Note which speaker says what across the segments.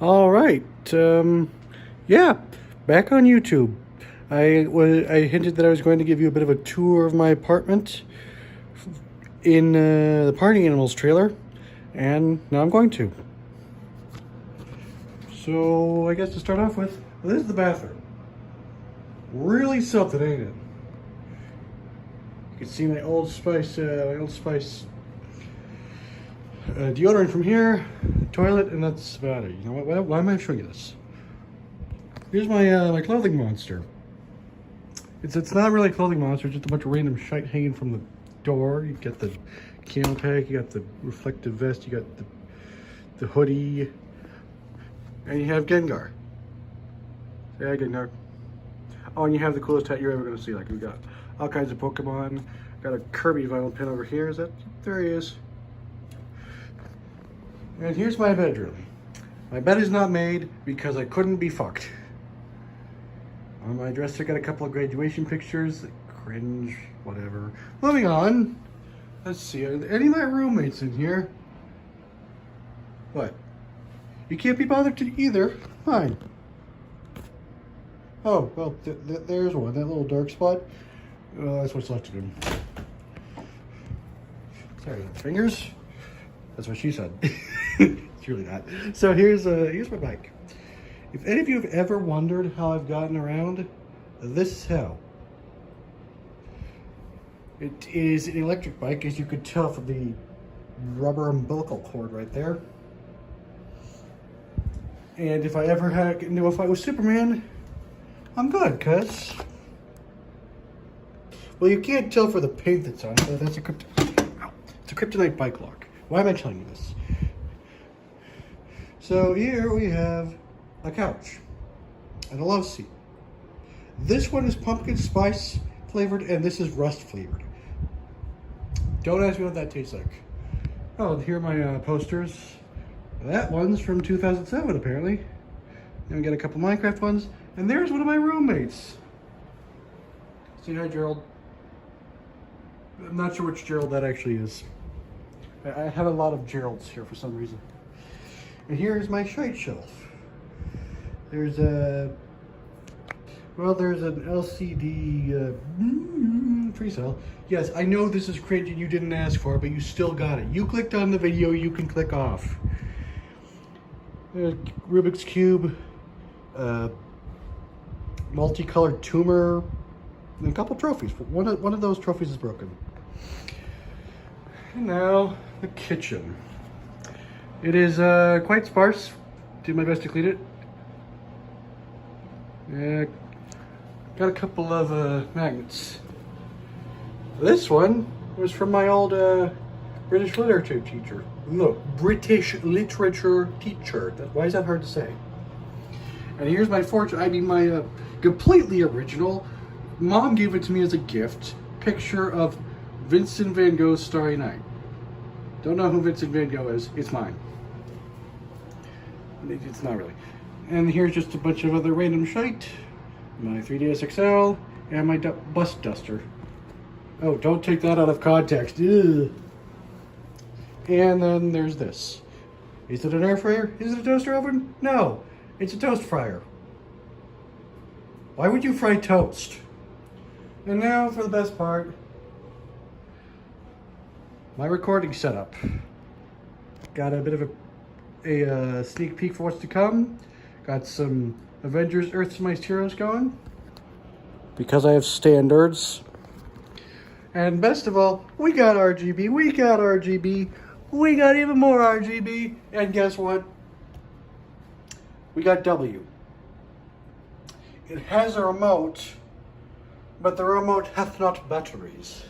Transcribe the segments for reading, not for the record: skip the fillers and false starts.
Speaker 1: All right. Yeah, back on YouTube. I hinted that I was going to give you a bit of a tour of my apartment in the Party Animals trailer, and now I'm going to. So I guess to start off with, this is the bathroom. Really something, ain't it? You can see my Old Spice deodorant from here, toilet, and that's about it. You know what? Why am I showing you this? Here's my my clothing monster. It's not really a clothing monster, it's just a bunch of random shite hanging from the door. You got the camo pack, you got the reflective vest, you got the hoodie, and you have Gengar. Say hi, Gengar. Oh, and you have the coolest hat you're ever gonna see. Like, we got all kinds of Pokemon. Got a Kirby vinyl pin over here. Is that? There he is. And here's my bedroom. My bed is not made because I couldn't be fucked. On my dresser, got a couple of graduation pictures. Cringe, whatever. Moving on. Let's see. Are there any of my roommates in here? What? You can't be bothered to either. Fine. Oh, well, there's one. That little dark spot. That's what's left of him. Sorry, fingers? That's what she said. It's really not. So here's my bike. If any of you have ever wondered how I've gotten around, this is how. It is an electric bike, as you could tell from the rubber umbilical cord right there. And if I ever had into a fight with Superman, I'm good, cuz. Well, you can't tell for the paint that's on it, but that's it's a kryptonite bike lock. Why am I telling you this? So here we have a couch and a love seat. This one is pumpkin spice flavored and this is rust flavored. Don't ask me what that tastes like. Oh, here are my posters. That one's from 2007 apparently. Then we got a couple Minecraft ones, and there's one of my roommates. Say hi, Gerald. I'm not sure which Gerald that actually is. I have a lot of Geralds here for some reason. And here's my shite shelf. There's an LCD tree cell. Yes, I know this is cringe and you didn't ask for it, but you still got it. You clicked on the video, you can click off. Rubik's Cube, multicolored tumor, and a couple trophies. One of those trophies is broken. And now the kitchen. It is quite sparse. Did my best to clean it. Got a couple of magnets. This one was from my old British literature teacher. Look, British literature teacher. Why is that hard to say? And here's my my completely original, Mom gave it to me as a gift, picture of Vincent van Gogh's Starry Night. Don't know who Vincent van Gogh is, it's mine. It's not really. And here's just a bunch of other random shite. My 3DS XL and my bus duster. Oh, don't take that out of context. Ugh. And then there's this. Is it an air fryer? Is it a toaster oven? No, it's a toast fryer. Why would you fry toast? And now for the best part. My recording setup. Got a bit of a sneak peek for what's to come. Got some Avengers Earth's Mightiest Heroes going. Because I have standards. And best of all, we got RGB. We got RGB. We got even more RGB. And guess what? We got W. It has a remote, but the remote hath not batteries.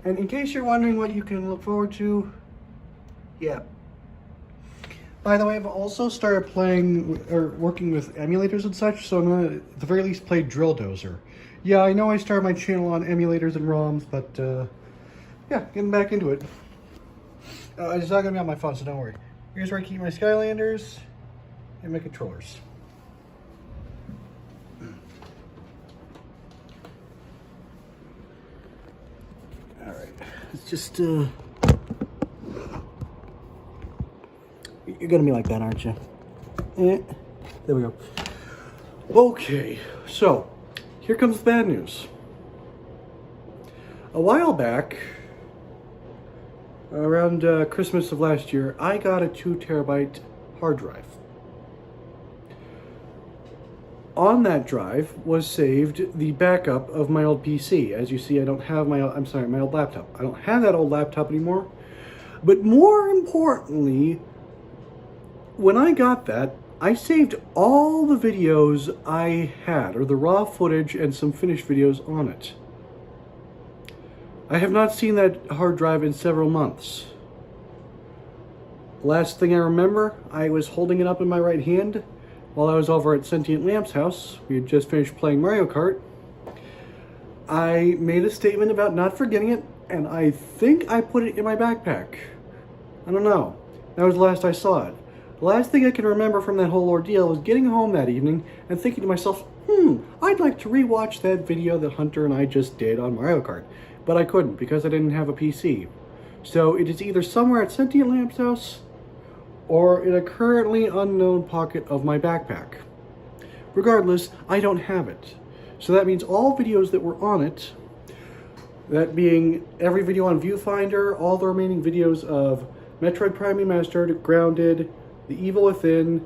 Speaker 1: And in case you're wondering what you can look forward to, yeah. By the way, I've also started playing or working with emulators and such, so I'm gonna at the very least play Drill Dozer. Yeah, I know I started my channel on emulators and ROMs, but yeah, getting back into it. It's not gonna be on my phone, so don't worry. Here's where I keep my Skylanders and my controllers. All right, it's just you're gonna be like that, aren't you? There we go. Okay, so here comes the bad news. A while back, around Christmas of last year, I got a 2 terabyte hard drive. On that drive was saved the backup of my old PC. As you see, I don't have my old laptop. I don't have that old laptop anymore. But more importantly, when I got that, I saved all the videos I had, or the raw footage and some finished videos on it. I have not seen that hard drive in several months. Last thing I remember, I was holding it up in my right hand while I was over at Sentient Lamp's house. We had just finished playing Mario Kart. I made a statement about not forgetting it, and I think I put it in my backpack. I don't know. That was the last I saw it. The last thing I can remember from that whole ordeal was getting home that evening and thinking to myself, I'd like to rewatch that video that Hunter and I just did on Mario Kart. But I couldn't because I didn't have a PC. So it is either somewhere at Sentient Lamp's house or in a currently unknown pocket of my backpack. Regardless, I don't have it. So that means all videos that were on it, that being every video on Viewfinder, all the remaining videos of Metroid Prime Remastered, Grounded, The Evil Within,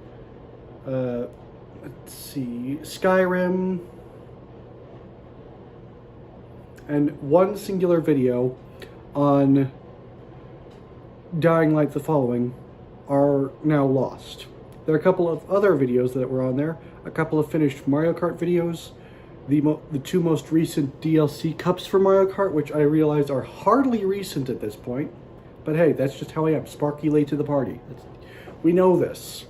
Speaker 1: Skyrim, and one singular video on Dying Light the Following are now lost. There are a couple of other videos that were on there, a couple of finished Mario Kart videos, the 2 most recent DLC cups for Mario Kart, which I realize are hardly recent at this point, but hey, that's just how I am, sparky late to the party. We know this.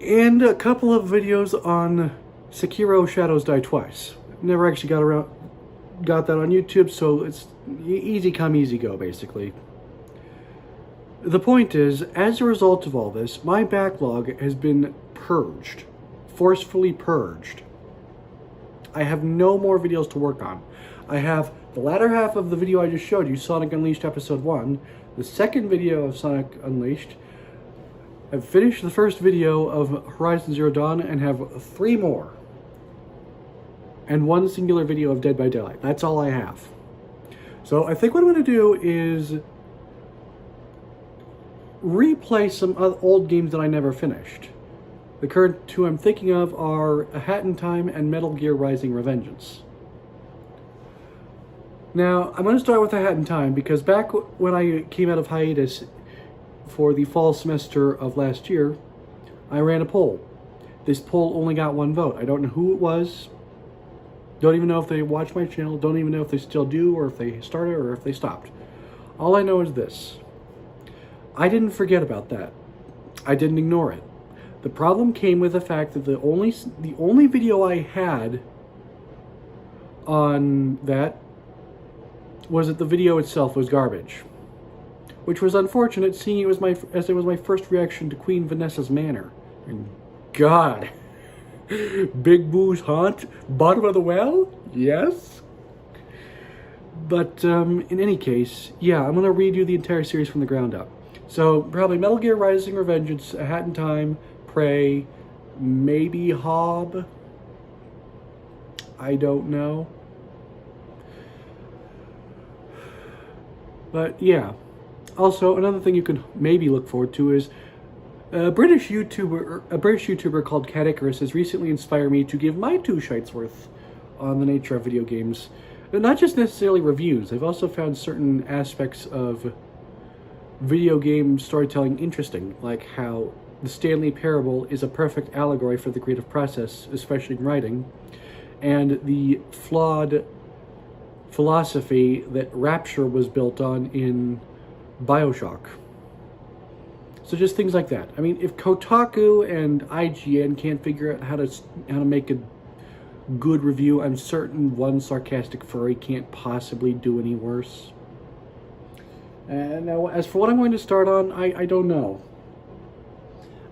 Speaker 1: And a couple of videos on Sekiro Shadows Die Twice. Never actually got that on YouTube, so it's easy come, easy go, basically. The point is, as a result of all this, my backlog has been purged. Forcefully purged. I have no more videos to work on. I have the latter half of the video I just showed you, Sonic Unleashed Episode 1, the second video of Sonic Unleashed. I've finished the first video of Horizon Zero Dawn and have 3 more. And 1 singular video of Dead by Daylight. That's all I have. So I think what I'm going to do is replay some old games that I never finished. The current 2 I'm thinking of are A Hat in Time and Metal Gear Rising: Revengeance. Now, I'm going to start with A Hat in Time because back when I came out of hiatus for the fall semester of last year, I ran a poll. This poll only got 1 vote. I don't know who it was. Don't even know if they watch my channel. Don't even know if they still do, or if they started, or if they stopped. All I know is this. I didn't forget about that. I didn't ignore it. The problem came with the fact that the only video I had on that was that the video itself was garbage, which was unfortunate, seeing it was my first reaction to Queen Vanessa's Manor. And God, Big Boo's haunt, bottom of the well, yes. But in any case, yeah, I'm gonna redo the entire series from the ground up. So probably Metal Gear Rising: Revengeance, A Hat in Time, Prey, maybe Hob. I don't know. But yeah. Also, another thing you can maybe look forward to is a British YouTuber called Cat Icarus has recently inspired me to give my 2 shites worth on the nature of video games. But not just necessarily reviews. I've also found certain aspects of video game storytelling interesting, like how the Stanley Parable is a perfect allegory for the creative process, especially in writing, and the flawed philosophy that Rapture was built on in BioShock. So just things like that. I mean, if Kotaku and IGN can't figure out how to make a good review, I'm certain one sarcastic furry can't possibly do any worse. And now, as for what I'm going to start on, I don't know.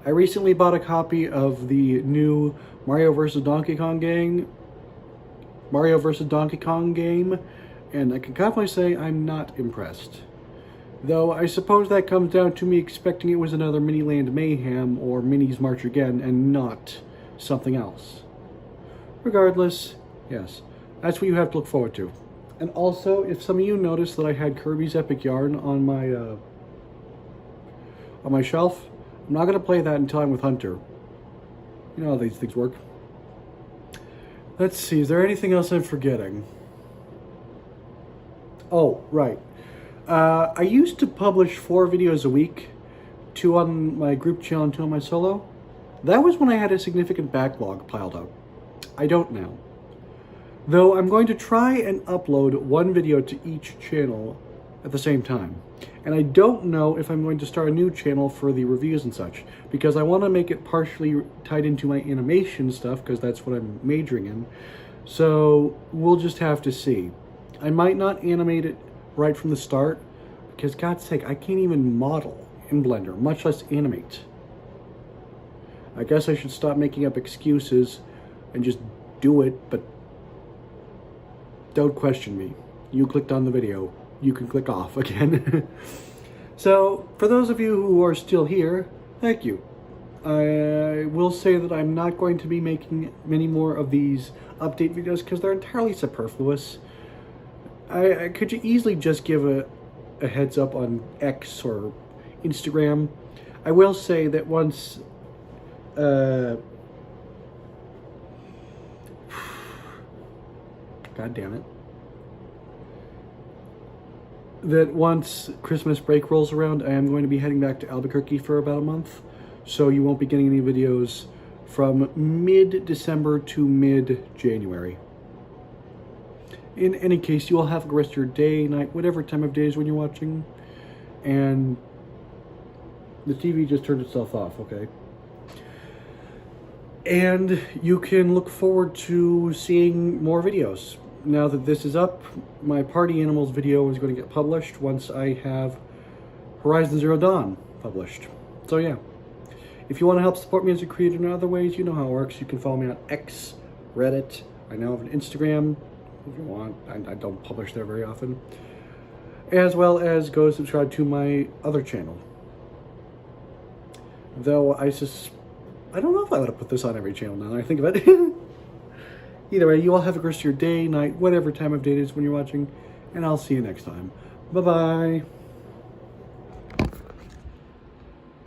Speaker 1: I recently bought a copy of the new Mario vs. Donkey Kong game, and I can confidently say I'm not impressed. Though I suppose that comes down to me expecting it was another Miniland Mayhem or Minis March Again and not something else. Regardless, yes, that's what you have to look forward to. And also, if some of you noticed that I had Kirby's Epic Yarn on my shelf, I'm not going to play that until I'm with Hunter. You know how these things work. Let's see, is there anything else I'm forgetting? Oh, right. I used to publish 4 videos a week, 2 on my group channel and 2 on my solo. That was when I had a significant backlog piled up. I don't now. Though I'm going to try and upload 1 video to each channel at the same time. And I don't know if I'm going to start a new channel for the reviews and such, because I want to make it partially tied into my animation stuff, because that's what I'm majoring in. So we'll just have to see. I might not animate it right from the start, because God's sake, I can't even model in Blender, much less animate. I guess I should stop making up excuses and just do it, but don't question me. You clicked on the video. You can click off again. So, for those of you who are still here, thank you. I will say that I'm not going to be making many more of these update videos because they're entirely superfluous. I could you easily just give a heads up on X or Instagram. I will say that once God damn it. That once Christmas break rolls around, I am going to be heading back to Albuquerque for about a month. So you won't be getting any videos from mid-December to mid-January. In any case, you will have the rest of your day, night, whatever time of day is when you're watching. And the TV just turned itself off, okay? And you can look forward to seeing more videos. Now that this is up, my Party Animals video is going to get published once I have Horizon Zero Dawn published. So yeah, if you want to help support me as a creator in other ways, you know how it works. You can follow me on X, Reddit. I now have an Instagram, if you want. I don't publish there very often. As well as go subscribe to my other channel. Though I don't know if I would have put this on every channel now that I think of it. Either way, you all have a rest of your day, night, whatever time of day it is when you're watching, and I'll see you next time. Bye-bye.